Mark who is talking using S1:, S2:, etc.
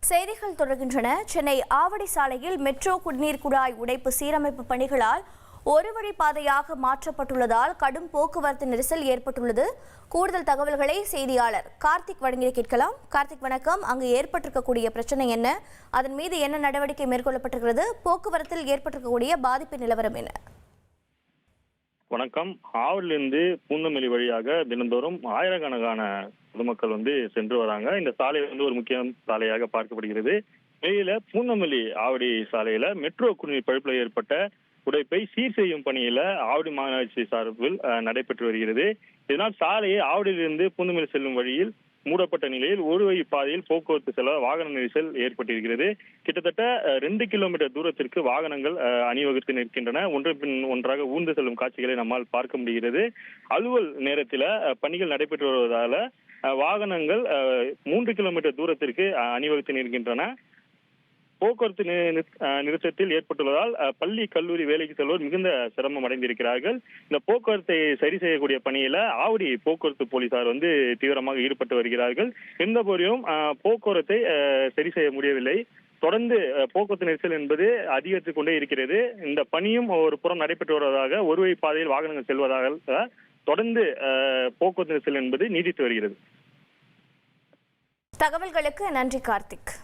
S1: செய்திகள் தொடர்கின்றன. சென்னை ஆவடி சாலையில் மெட்ரோ குடிநீர் குழாய் உடைப்பு சீரமைப்பு பணிகளால் ஒரு வழி பாதையாக மாற்றப்பட்டுள்ளதால் கடும் போக்குவரத்து நெரிசல் ஏற்பட்டுள்ளது. கூடுதல் தகவல்களை செய்தியாளர் கார்த்திக் வழங்கி கேட்கலாம். கார்த்திக் வணக்கம். அங்கு ஏற்பட்டிருக்கக்கூடிய பிரச்சனை என்ன? அதன் மீது என்ன நடவடிக்கை மேற்கொள்ளப்பட்டிருக்கிறது? போக்குவரத்தில் ஏற்பட்டிருக்கக்கூடிய பாதிப்பு நிலவரம் என்ன?
S2: வணக்கம். ஆவடியிலிருந்து பூந்தமல்லி வழியாக தினந்தோறும் ஆயிரக்கணக்கான பொதுமக்கள் சென்று வராங்க. இந்த சாலை ஒரு முக்கிய சாலையாக பார்க்கப்படுகிறது. வெளியில பூந்தமல்லி ஆவடி சாலையில மெட்ரோ குடிநீர் பழுப்பில் ஏற்பட்ட உடைப்பை சீர் செய்யும் பணியில ஆவடி மாநகராட்சி சார்பில் நடைபெற்று வருகிறது. இதனால் சாலையை ஆவடியிலிருந்து பூந்தமல்லி செல்லும் வழியில் மூடப்பட்ட நிலையில் ஒரு வழி பாதையில் போக்குவரத்து செல்ல வாகன நெரிசல் ஏற்பட்டிருக்கிறது. கிட்டத்தட்ட 2 கிலோமீட்டர் தூரத்திற்கு வாகனங்கள் அணிவகுத்து நிற்கின்றன. ஒன்று பின் ஒன்றாக ஊர்ந்து செல்லும் காட்சிகளை நம்மால் பார்க்க முடிகிறது. அலுவல் நேரத்தில் பணிகள் நடைபெற்று வருவதால வாகனங்கள் 3 கிலோமீட்டர் தூரத்திற்கு அணிவகுத்து நிற்கின்றன. போக்குவரத்து நிறுத்தத்தில் ஏற்பட்டுள்ளதால் பள்ளி கல்லூரி வேலைக்கு செல்வோர் மிகுந்த சிரமம் அடைந்திருக்கிறார்கள். இந்த போக்குவரத்தை சரி செய்யக்கூடிய பணியில ஆவடி போக்குவரத்து போலீசார் தீவிரமாக ஈடுபட்டு வருகிறார்கள். எந்த போதிலும் போக்குவரத்தை சரி செய்ய முடியவில்லை. தொடர்ந்து போக்குவரத்து நெரிசல் என்பது அதிகரித்துக் கொண்டே இருக்கிறது. இந்த பணியும் ஒரு புறம் நடைபெற்று வருவதாக ஒரு வழி பாதையில் வாகனங்கள் செல்வதாக தொடர்ந்து போக்குவரத்து நெரிசல் என்பது நீடித்து வருகிறது.
S1: தகவல்களுக்கு நன்றி கார்த்திக்.